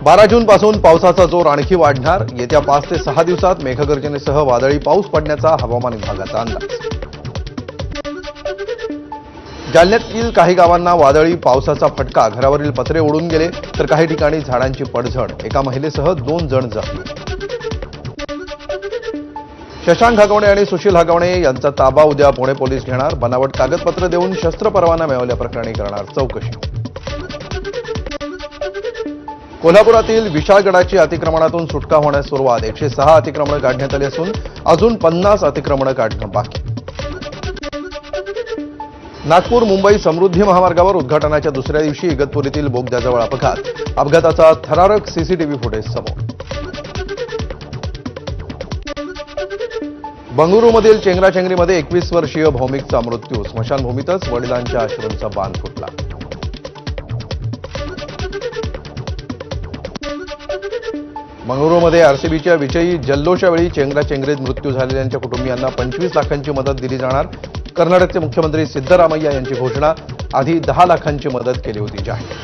12 जून पासून पावसाचा जोर आणखी वाढणार. येत्या 5 ते 6 दिवसात मेघगर्जनेसह वादळी पाऊस पडण्याचा हवामान विभागाचा अंदाज. जालन्यातील काही गावांना वादळी पावसाचा फटका. घरावरील पत्रे उडून गेले तर काही ठिकाणी झाडांची पडझड. एका महिलेसह 2 जण जखमी. शशांक हगवणे आणि सुशील हगवणे यांचा ताबा उद्या पुणे पोलीस घेणार. बनावट कागदपत्र देऊन शस्त्र परवाना मिळवल्याप्रकरणी करणार चौकशी. कोल्हापुरातील विशाळगडाची अतिक्रमणातून सुटका होण्यास सुरुवात. 106 अतिक्रमणं काढण्यात आली असून अजून 50 अतिक्रमणं काढणं बाकी. नागपूर मुंबई समृद्धी महामार्गावर उद्घाटनाच्या दुसऱ्या दिवशी इगतपुरीतील बोगद्याजवळ अपघात. अपघाताचा थरारक सीसीटीव्ही फुटेज समोर. बंगळुरूमधील चेंगराचेंगरीमध्ये 21 वर्षीय भौमिकचा मृत्यू. स्मशानभूमीतच वडिलांच्या अश्रूंचा बांध फुटला. बंगळुरूमध्ये आरसीबीच्या विजयी जल्लोषावेळी चेंगराचेंगरीत मृत्यू झालेल्यांच्या कुटुंबियांना 25 लाखांची मदत दिली जाणार. कर्नाटकचे मुख्यमंत्री सिद्धरामय्या यांची घोषणा. आधी 10 लाखांची मदत केली होती जाहीर.